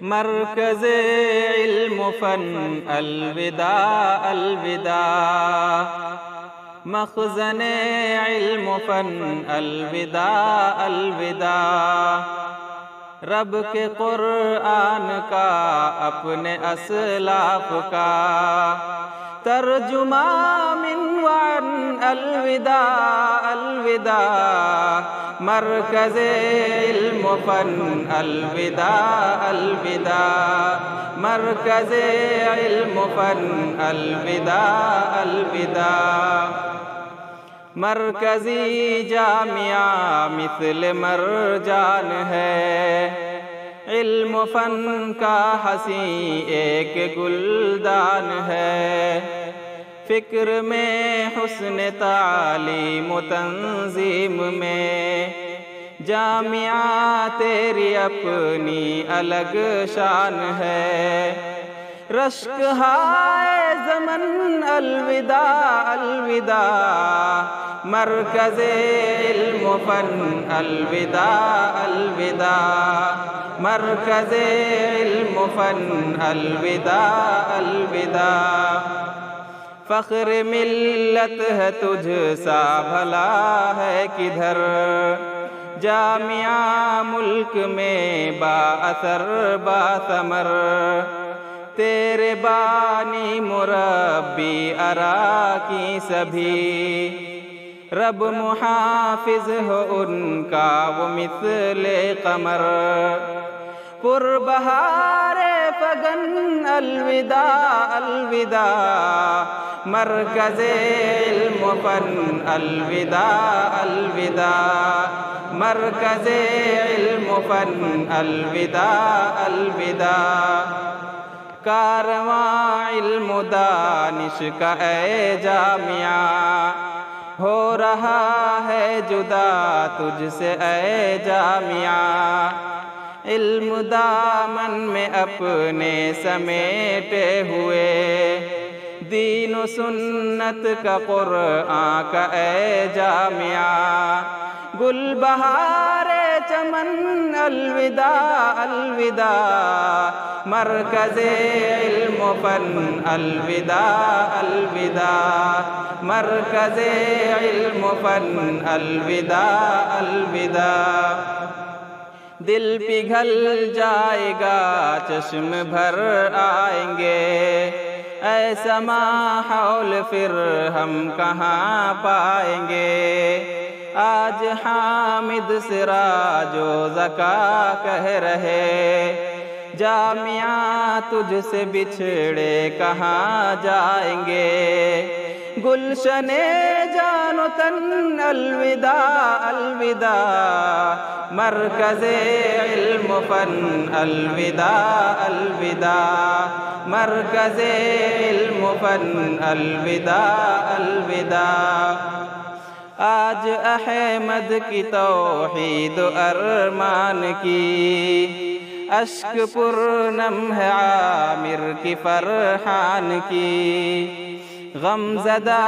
مرکز علم و فن الوداع الوداع، مخزن علم و فن الوداع الوداع، رب کے قرآن کا اپنے اسلاف کا ترجمہ من وعن الوداع الوداع، مرکز علم و فن الوداع الوداع، مرکز علم و فن الوداع الوداع، مرکزی جامعہ مثل مرجان ہے، علم و فن کا حسین ایک گلدان ہے، فکر میں حسن تعلیم و تنظیم میں جامعہ تیری اپنی الگ شان ہے، رشک ہائے زمن الوداع الوداع، مرکز علم و فن الوداع الوداع، مرکز علم و فن الوداع الوداع، فخر ملت ہے تجھ سا بھلا ہے کدھر، جامعہ ملک میں با اثر با ثمر، تیرے بانی مربی اراکی سبھی، رب محافظ ہو ان کا وہ مثل قمر، پر بہار فگن الوداع الوداع، مرکز علم و فن الوداع الوداع، مرکز علم و فن الوداع الوداع، کارواں علم و دانش کا اے جامعہ، ہو رہا ہے جدا تجھ سے اے جامعہ، علم دامن میں اپنے سمیٹے ہوئے، دین و سنت کا قرآن کا اے جامعہ، گل بہار چمن الوداع الوداع، مرکز علم و فن الوداع الوداع، مرکز علم و فن الوداع الوداع، دل پگھل جائے گا چشم بھر آئیں گے، ایسا ماحول پھر ہم کہاں پائیں گے، آج حامد سراج و زکا کہہ رہے، جامعہ تجھ سے بچھڑے کہاں جائیں گے، گلشن جان و تن الوداع الوداع، مرکز علم و فن الوداع الوداع، مرکز علم و فن الوداع الوداع، آج احمد کی توحید و ارمان کی، اشک پرنم ہے عامر کی فرحان کی، غم زدہ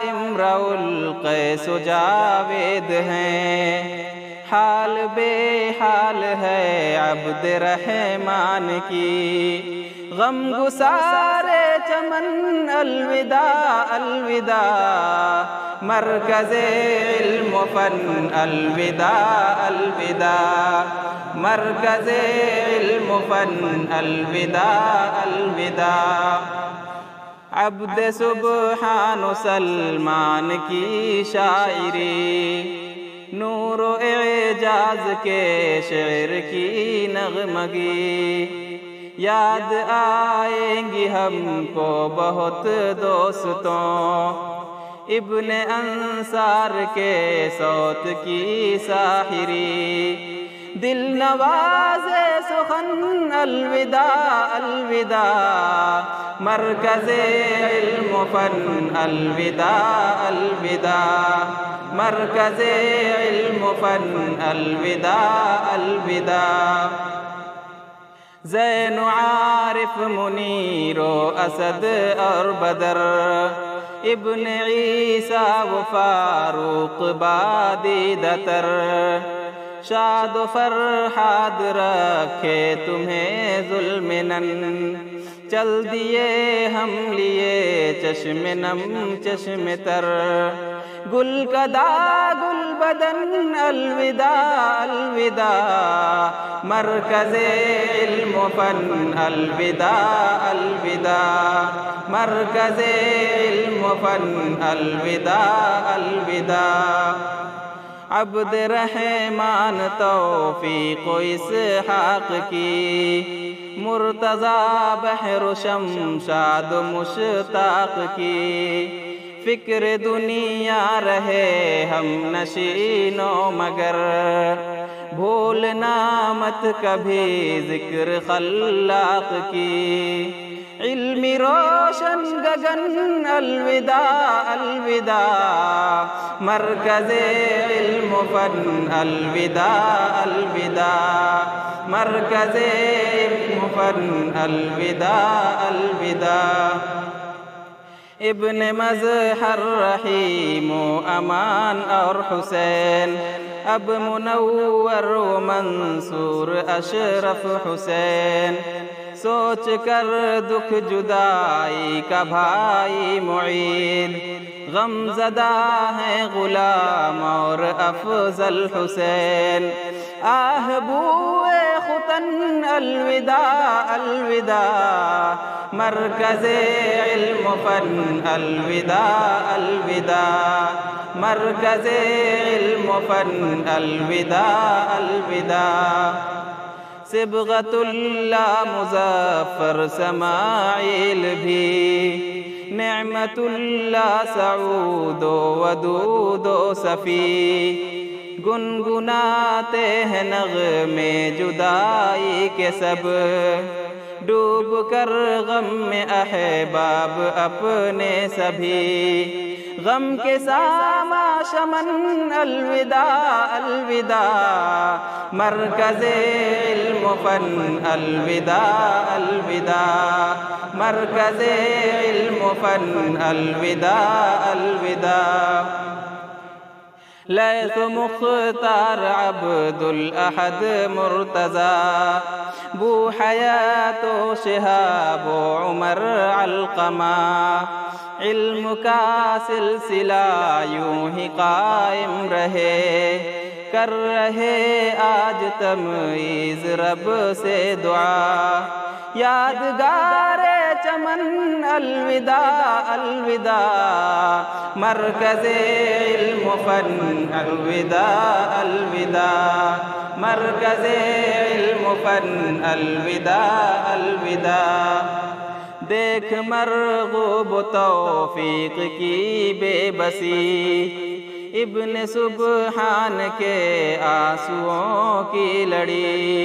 امرؤ القیس و جاوید ہیں، حال بے حال ہے عبد رحمان کی، غم گسار چمن الوداع الوداع، مرکز علم و فن الوداع الوداع، مرکز علم و فن الوداع الوداع، عبد سبحان و سلمان کی شاعری، نور و اعجاز کے شعر کی نغمگی، یاد آئیں گی ہم کو بہت دوستوں، ابن انصار کے صوت کی ساحری، دل نواز سخن الوداع الوداع، مرکز علم و فن الوداع الوداع، مرکز علم و فن الوداع الوداع، زین و عارف منیر و اسد اور بدر، ابن عیسیٰ و فاروق بادی دتر، شاد و فرحاد رکھے تمہیں ظلم نن، چل دیے ہم لیے چشم نم چشم تر، گل کدا گل بدن الوداع الوداع، مرکز علم و فن الوداع الوداع، مرکز علم و فن الوداع الوداع، عبد رحمان توفیق و اسحاق کی، مرتضی بحر شمشاد و مشتاق کی، فکر دنیا رہے ہم نشینوں مگر، بھولنا مت کبھی ذکر خلاق کی، علمی روشن گگن الوداع الوداع، مرکز علم و فن الوداع الوداع، مرکز علم و فن الوداع الوداع، ابن مظہر رحیم و امان اور حسین، اب منور و منصور اشرف حسین، سوچ کر دکھ جدائی کا بھائی معین، غم زدہ ہیں غلام اور افضل حسین، آہ بوئے ختن الوداع الوداع، مرکز علم و فن الوداع الوداع، مرکز علم و فن الوداع الوداع، صبغت اللہ مظفر سماعیل بھی، نعمت اللہ سعود و ودود و صفی، گنگناتے ہیں نغمے جدائی کے سب، ڈوب کر غم میں احباب اپنے سبھی، غم کے ساما شمن الوداع الوداع، مرکز علم و فن الوداع الوداع، مرکز علم و فن الوداع الوداع، لیث مختار عبد الاحد مرتضی، بو حیات و شہاب و عمر علقمہ، علم کا سلسلہ یوں ہی قائم رہے، کر رہے آج تمعیز رب سے دعا، یادگار چمن الوداع الوداع، مرکز علم و فن الوداع الوداع، مرکز علم و فن الوداع الوداع، دیکھ مرغوب توفیق کی بے بسی، ابن سبحان کے آنسوؤں کی لڑی،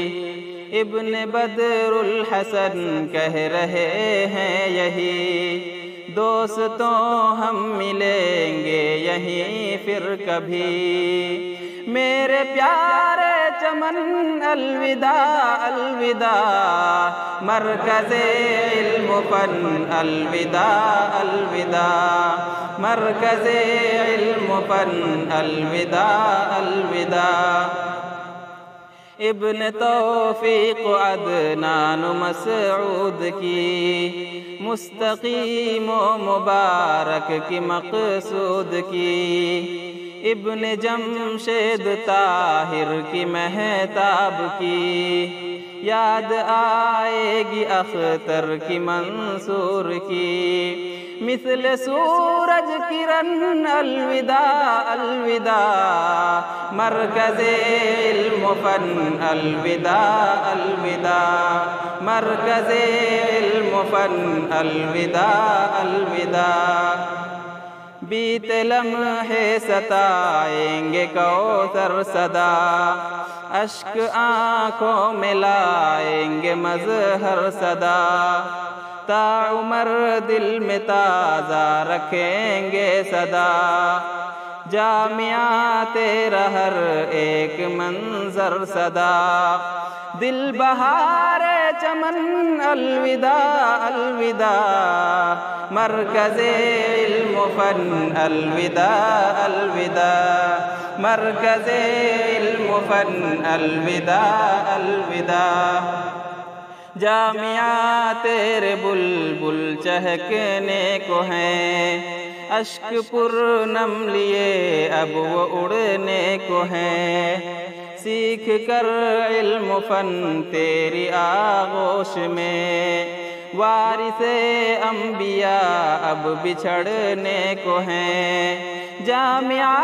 ابن بدر الحسن کہہ رہے ہیں یہی، دوستوں ہم ملیں گے یہیں پھر کبھی، میرے پیارے چمن الوداع الوداع، مرکز علم و فن الوداع الوداع، مرکز علم و فن الوداع الوداع، ابن توفیق عدنان مسعود کی، مستقیم و مبارک کی مقصود کی، ابن جمشید طاہر کی مہتاب کی، یاد آئے گی اختر کی منصور کی، مثل سورج کرن الوداع الوداع، مرکز علم و فن الوداع الوداع، مرکز علم و فن الوداع الوداع، بیت لمحے ستائیں گے کوثر صدا، اشک آنکھوں میں لائیں گے مظہر صدا، تا عمر دل میں تازہ رکھیں گے صدا، جامعہ تیرا ہر ایک منظر صدا، دل بہار چمن الوداع الوداع، مرکز علم و فن الوداع الوداع، مرکز علم و فن الوداع الوداع جامعہ تیرے بلبل چہکنے کو ہیں اشک پر نم لیے اب وہ اڑنے کو ہیں سیکھ کر علم و فن تیری آغوش میں وارث انبیاء اب بچھڑنے کو ہیں جامعہ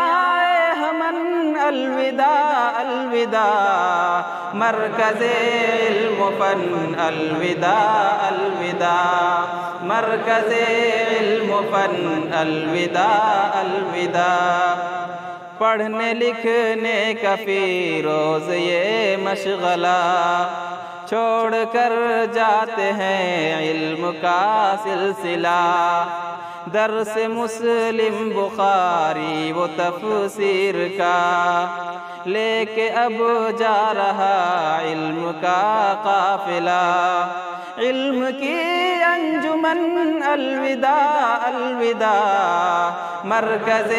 ہمن الوداع الوداع مرکز علم و فن الوداع الوداع مرکز علم و فن الوداع الوداع پڑھنے لکھنے کا فیروز یہ مشغلہ چھوڑ کر جاتے ہیں علم کا سلسلہ درس مسلم بخاری و تفسیر کا لے کے اب جا رہا علم کا قافلہ علم کی انجمن الوداع الوداع مرکز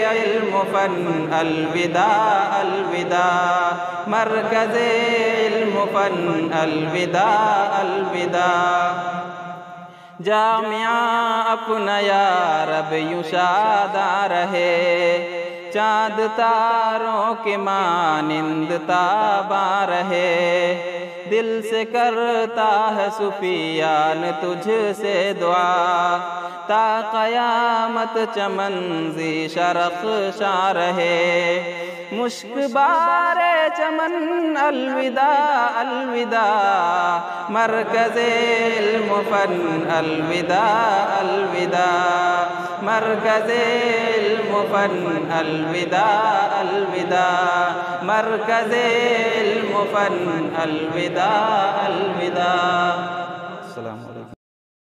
علم و فن الوداع الوداع مرکز علم و فن الوداع الوداع جامعہ اپنا یا رب یوں شاداں رہے چاند تاروں کے مانند تاباں رہے دل سے کرتا ہے سفیان تجھ سے دعا تا قیامت چمن زی شرخ شاں رہے مشک بار چمن الوداع الوداع مرکز علم و فن الوداع الوداع مرکز علم و فن الوداع الوداع مرکز علم و فن الوداع الوداع السلام علیکم